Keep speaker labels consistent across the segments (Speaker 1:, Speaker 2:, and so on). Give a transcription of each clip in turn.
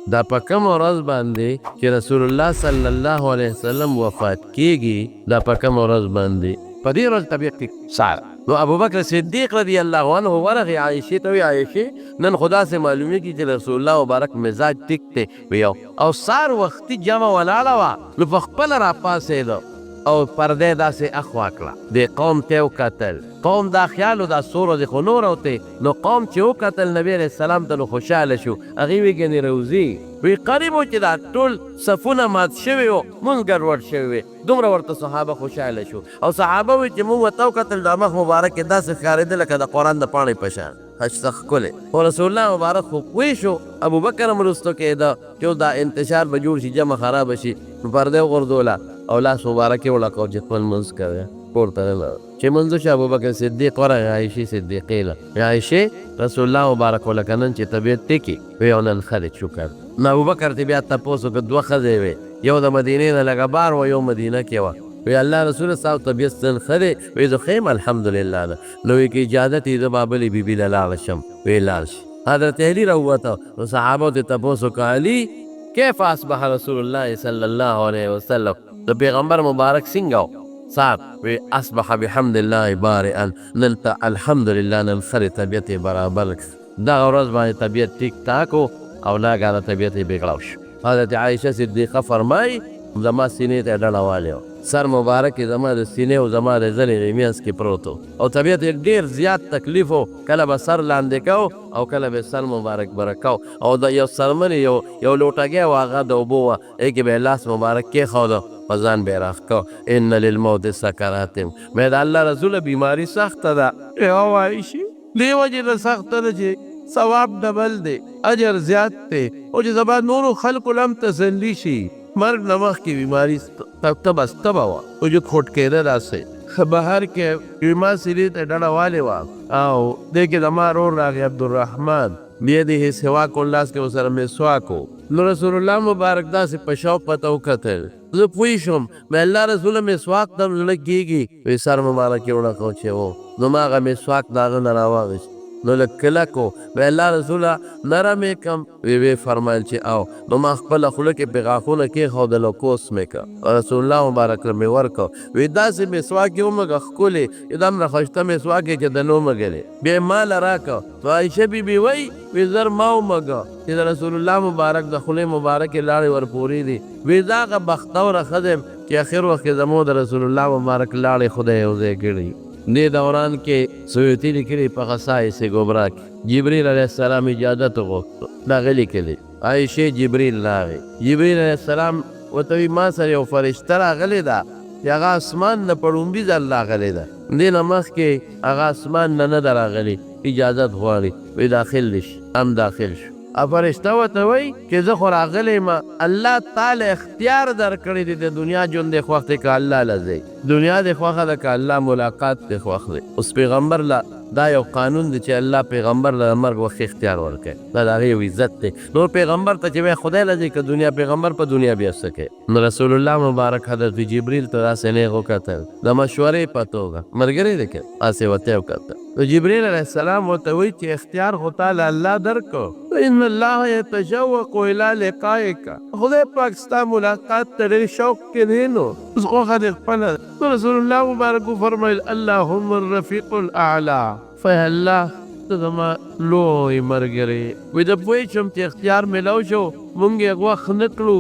Speaker 1: دا په کوم ورځ باندې چې رسول الله صلی الله علیه وسلم وفات کیږي دا په کوم ورځ باندې په دې ورځ طبیعت کې سار نو ابوبکر صدیق رضی الله عنه ورغی عایشې ته وی عایشې نن خدا سے معلومیږي چې رسول الله مبارک مزاج ټیک دی ویو او سار وختي جمع ولاړه وه نو په خپله راپاڅېده او پردې داسې اخوا کړه د قوم ته وکتل قوم دا خیال و دا سور د خو نور اوته نو قوم چې وکتل نبی علیه السلام ته نو خوشحاله شو هغې وی ګنې روزي وی قریب و چې دا ټول صفونه مات شوي وو مونځ ګډوډ شوي وي دومره ورته صحابه خوشحاله شو او صحابه وی چې مونږ ورته وکتل دا مخ مبارک یې داسې ښکارېده لکه د قرآن د پاڼې په شان ښایسته ښکلې خو رسول الله مبارک خو پوه شو ابوبکر هم وروستو کېده چې دا انتشار به جوړ شي جمع خرابه شي نو پردې وغورځوله او لاس مبارک یې وړکو چې خپل مونځ کوي پورته نه چې مونځ شو ابوبکر صدیق ورغی عایشې صدیقې له عایشې رسول الله مبارک ولکه نن چې طبیعت ټیکي وی او نن ښه شکر نو ابوبکر ته بیا تپوس وکړه دوه ښځې وې یو د مدینې نه لږه بار وه یو مدینه کې وه وی الله رسول ستاسو طبیعت نن ښه دی وی زه ښه یم الحمدلله ده نو وی که اجازت یې زه به بلې بیبي له لاړه شم وی لاړ شي حضرت علي راووته نو صحابو ته تپوس وکړه علي کیف اصبح رسول الله صلی الله علیه وسلم د پیغمبر مبارک څنګه صاحب وی اصبح بحمد الله بارئا نن ته الحمدلله نن ښه طبیعت یې برابر دغه ورځ باندې طبیعت ټیک ټاک و او لاګانه طبیعت یې بګړاو شو حضرت عایشه صدیقه فرمایي زما سینې ته ډډه والی سر مبارک یې زما د سینې او زما د زنې منځ کې پروت او طبیعت یې ډېر زیات تکلیف و کله به سر لاندې کو او کله به سر مبارک بره کو او د یو څرمن یو لوټګی و هغه د اوبو وه هغې کې به یې لاس مبارک کېښوده په ځان به یې راښکو ان للموت سکرات مې د الله رسوله بیماري سخته ده یوه عایشې دې وجې نه سخته ده چې ثواب ډبل دی اجر زیات دی او چې سبا نورو خلکو له هم تسلي شي مرګ نه مخکې بیماري تبه وه او چې خوټ کېده داسې بهر کې ما سیرې ته ډډه والې وه او دې کې زما ورور راغی عبدالرحمن بیدې سواک لاس کې ورسره مسواک و نو رسول الله مبارک داسې په شوق پته وکتل زه پوه شوم مې الله رسوله مسواک ته زړه کېږي وی سر مبارک یې وړکو چې و نو ما هغه مسواک د هغه نه راواغېست نو لږ کلکو وی الله رسوله نرم یې کړم وی فرمایل چې او نو ما خپله خوله کې پې غاښونه کېښودل او کوس مې کړه رسول الله مبارک له مې ورکړه وی داسې مسواک یې ومږه ښکلې یو دومره ښایسته مسواک یې چې د نه ومږلې بیا یې ما له راکړه نو عایشه بیبي وی زر ما ومږه چې د رسول الله مبارک د خولې مبارکې لاړې ورپورې دي وی زه هغه بختوره ښځه یم چې اخر وخت کې زموږ د رسول الله مبارک لاړې خدای یو ځای کړي دې دوران کې سیوطي لیکلي په خصائص کبرا کې جبریل علیه السلام اجازت وغوښته دا هغې لیکلي عایشې جبریل راغی جبریل علیه السلام ورته وایي ما سره یو فرشته راغلې ده چې هغه اسمان نه په لومړي ځل راغلې ده دې نه مخکې هغه اسمان نه ده راغلې اجازت غواړي وایي داخل دې شي هم داخل شو فرشته ورته وایي چې زه خو راغلی یم الله تعالی اختیار درکړی دی د دنیا ژوند دې خوښ دی که الله له ځئ دنیا دې خوښه ده که الله ملاقات دې خوښ دی اوس پیغمبر له دا یو قانون دی چې الله پیغمبر له مرګ وخت اختیار ورکوي دا د هغې یو عزت دی نور پیغمبر ته چې وایي خدای له ځئ که دنیا پیغمبر په دنیا بیا څه کوي نو رسول الله مبارک حضرت جبریل ته داسې نیغ وکتل د مشورې په توګه ملګری دی که هسې ورته یې وکتل نو جبریل علیه السلام ورته وایي چې اختیار خو تا له الله درکړو ان الله یتشوق الی لقائک خدای پاک ستا ملاقات ته ډېر شوق کې دی نو اوس خوښه دې خپله نو رسول الله مبارک وفرمیل اللهم الرفیق الاعلی فی الله ته زما لوی ملګری وایي زه پوه شم چې اختیار میلاو شو مونږ یې غوښ نه کړو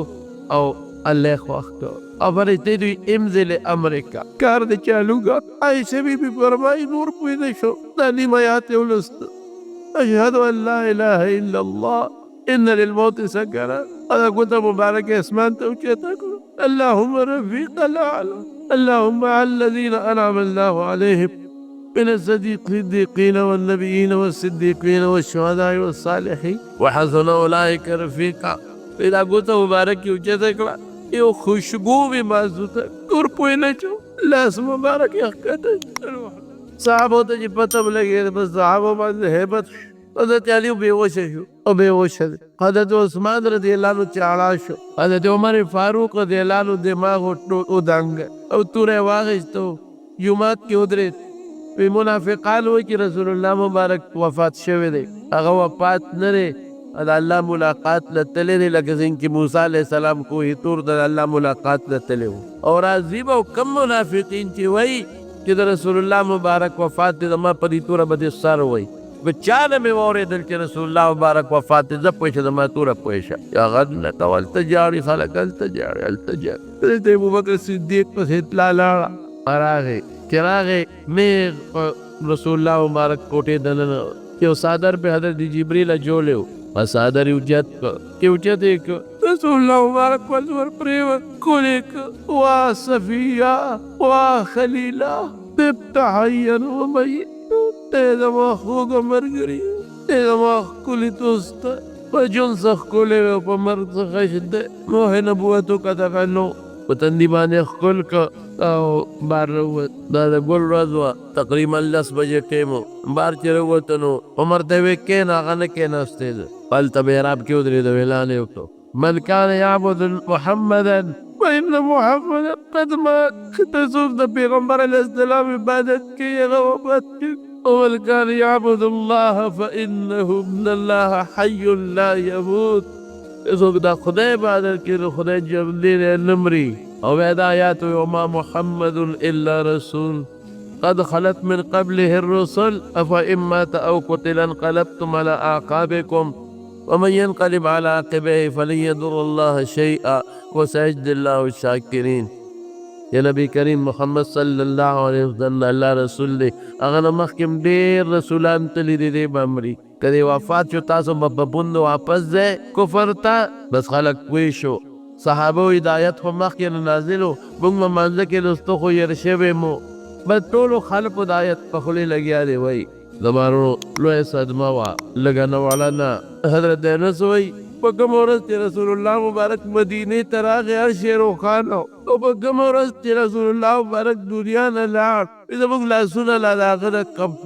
Speaker 1: او الله خوښ کړو او فرشتې دوی انزل امریکا کار دې چالو کړه عایشې بیبي فرمایي نور پوه نه شو دا نیم آیات یې ولوسته اشهد ان لا اله الا الله ان للموت سکرات هذا كنت مبارك اسمان توجيهك اللهم رفيق الاعلى اللهم مع الذين انعم الله عليهم من الصديقين والنبيين والصديقين والشهداء والصالحين وحسن اولئك رفيقا اذا كنت مبارك توجيهك یو خوشبو بھی مازوتا کور پوی نچو لاس مبارک یخکتا صحابو تا جی پتب لگی بس صحابو باندې حیبت حضرت علی بیوش شو او بیوش شد حضرت عثمان رضی اللہ عنہ چاڑا شو حضرت عمر فاروق رضی اللہ عنہ دماغ او دنگ او تور واغشتو جماعت کی ادریت وی منافقان ہوئی کہ رسول اللہ مبارک وفات شوی دے اگا وفات نرے دا الله ملاقات لتلی دی لکه څنګه چې موسی علیه السلام کوه طور د الله ملاقات لتلی و. او راځي به کم منافقین چې وایي چې د رسول الله مبارک وفات دی زما په دې توره به دې سر وایي به چا نه مې واورېدل چې رسول الله مبارک وفات دی زه پوه شه زما توره پوه شه یا غږ نه کوه هلته جاړي خلک هلته جاړي هلته جاړي دلته ابوبکر صدیق پسې اطلاع لاړه راغی چې راغی میغ رسول الله مبارک کوټې دننه یو صادر په حضرت جبریل جوړی و او صادر یې اوچت کړ چې اوچت یې کړ رسول الله مبارک ور پرېوت کولې کړ وا صفیه وا خلیله طبت حیا ومیتا ته زما خوږه ملګري ته زما ښکلې دوسته په ژوند څه ښکلې وې او په مرګ څه ښه موه نبوت وکړه دغه نو په تندي باندې ښکل کړ او بار راووت دا د ګل ورځ وه تقریبا 10 بجې ټیم و بار چې راووته نو عمر ته یې ویې کښېنه هغه نه کښېناستی ده هلته محراب کې ودرېده اعلان یې وکړو من کان یعبد محمدا فإن محمدا قد مات ته څوک د پیغمبر علیه السلام عبادت کوي هغه وفات کړي ومن کان یعبد الله فإنه من الله حی لا یموت څوک د خدای عبادت کوي نو خدای ژوندی دی نه مري او بیا دا آیات وما محمد الا رسول قد خلت من قبله الرسل افإن مات او قتل انقلبتم على اعقابكم ومن ينقلب على عقبيه فلن يضر الله شيئا وسيجزي الله الشاكرين. یا نبی کریم محمد صلی الله علیه وسلم الله رسول دی هغه نه مخکې ډېر رسولان تللي دي دی به مري که دی وفات شو تاسو به په پوند واپس ځئ کفر ته بس خلک پوه شو صحابه هدایت خو مخکې نه نازل و موږ به مانځه کې لوسته خو ير شوی مو بس ټولو خلکو د آیت په خولې لګیا دی وایي زمانو لویه صدمه وه لږه نه وړه نه حضرت انس وایي په کومه ورځ چې رسول الله مبارک مدینې ته راغی هر شی روښانه او په کومه ورځ چې رسول الله مبارک دنیا نه لاړ زموږ لاسونه لا د هغه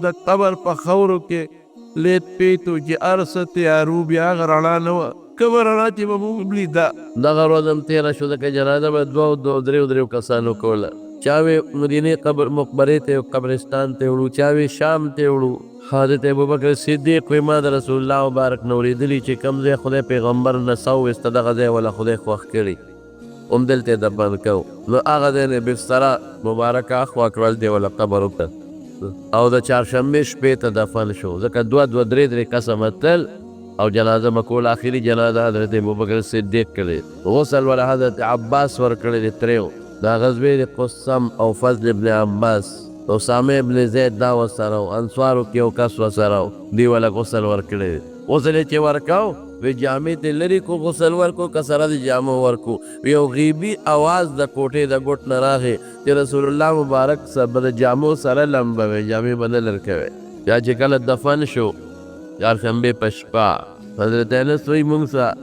Speaker 1: د قبر په خاورو کې لیت پیتو چې هر څه تیارو بیا هغه رڼا نه وه کومه رڼا چې به موږ لیده دغه ورځ هم تېره شو ځکه جنازه به دوه درېو کسانو کوله چا وې مدینې قبر مقبرې ته قبرستان ته وړو چا وې شام ته وړو حضرت ابوبکر صدیق وی ما د رسول الله مبارک نه اورېدلي چې کوم ځای خدای پیغمبر نڅا وویسته دغه ځای وله خدای خوښ کړي همدلته یې دفن کوو نو هغه ځای نه بستره مبارکه اخوا کړل دی وله قبر وکړه او د چهارشنبې شپې ته دفن شو ځکه دوه درې کسه متل او جنازه مکول آخري جنازه حضرت ابوبکر صدیق کړی غسل ولا حضرت عباس ورکړی دی تریو دا غزوې د قسم او فضل ابن عباس اسامه ابن زید دا ورسره و انصارو کې یو کس ورسره و دی ولا غسل ورکړی دی غسل یې چې ورکاو وی جامې ته لرې کو غسل ورکو که سره د جامو ورکو یو غیبي اواز د کوټې د ګوټ نه راغی چې رسول الله مبارک به د جامو سره لمبه وی جامې به نه لرکوی بیا چې کله دفن شو چهارشنبې په شپه حضرت انس وایي موږ سره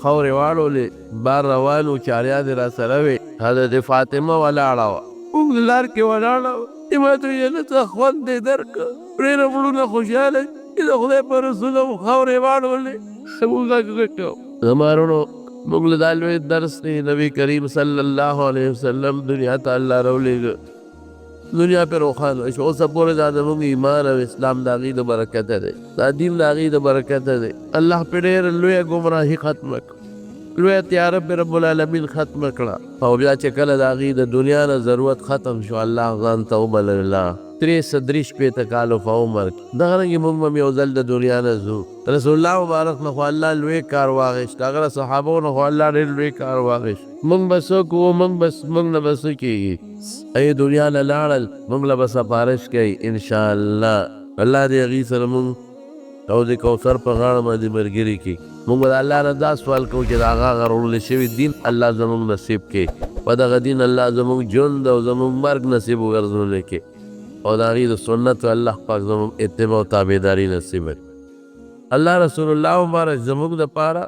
Speaker 1: خاورې واړولې بار روان و چاریا دې را سره وې حضرت فاطمه ولاړه وه موږ لار کې ولاړه وه ما ته ویې نه څه خوند دې درکړه ډېره مړونه خوشحاله چې د خدای په رسول هم خاورې واړولې موږ هغه کوو زما وروڼو موږ له دا لوی درس دی نبي کریم صلی الله علیه وسلم دنیا ته الله راولېږه دنیا پې روښانه شو اوسه پورې دا زموږ ایمان او اسلام د هغې د برکته دی دا دین د هغې د برکته دی الله پې ډېره لویه ګمراهي ختمه کړه لویه تیاره پې رب العالمین ختمه کړه او بیا چې کله د هغې د دنیا نه ضرورت ختم شو الله ځان ته وبلله 330 کالو په عمر کې دغه رنګې موږ هم یو ځل د دنیا نه ځو رسول الله مبارک نه خو الله لوی کار واخیست هغه صحابو نه خو الله ډېر لوی کار واخیست موږ به څه کوو موږ نه به څه کېږي ای دنیا نه لاړل موږ له به سفارش کوي انشاءالله الله دې هغې سره موږ او د کوثر په غاړه باندې ملګري کړي موږ به د الله نه دا سوال کوو چې د هغه غرولې شوي دین الله زموږ نصیب کړي په دغه دین الله زموږ ژوند او زموږ مرګ نصیب وګرځولی کړي او د هغې د سنتو الله پاک زموږ اتباع او تابعداري نصیب کړي الله رسول الله مبارک زموږ دپاره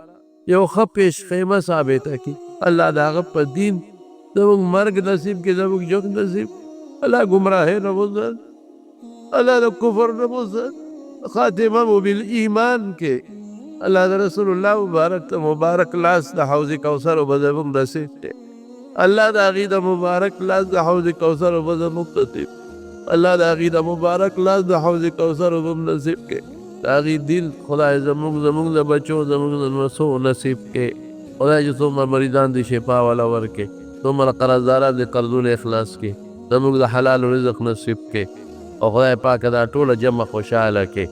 Speaker 1: یو ښه پیشخیمه ثابته کړي الله د هغه په دین زموږ مرګ نصیب کړي زموږ ژوند نصیب الله ګمراهۍ نه وسات الله د کفر نه وسات خاتمه مو بالایمان کې الله د رسول الله مبارک ته مبارک لاس د حوض کوثر به زموږ نصیب کړي الله د هغې د مبارک لاس د حوض کوثر به زموږ نصیب الله د هغې د مبارک لاس د حوض کوثر به نصیب کړي هغې دین خدای زموږ د بچو زموږ د نسو نصیب کې. خدای چې څومره مریضان دي شفا والا ورکړي، څومره قرضداران دي قرضونه اخلاص کړي، زموږ د حلال رزق نصیب کې. او خدای پاکه دا ټوله جمع خوشحاله کې.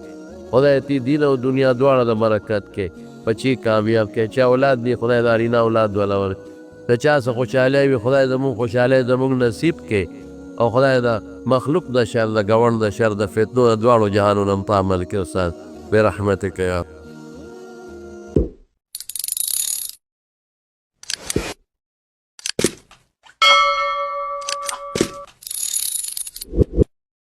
Speaker 1: خدای تی دین او دنیا دواړه د برکت کې بچي کامیاب کې. چا اولاد دی خدای د ارینا اولاد والا ورکړي. د چا څه خوشحالي وي خدای زموږ خوشحالي زموږ نصیب کې. او خدای د مخلوق د شر د ګوند د شر د فتنو د دواړو جهانونو نه په امن کې استاد برحمتک یا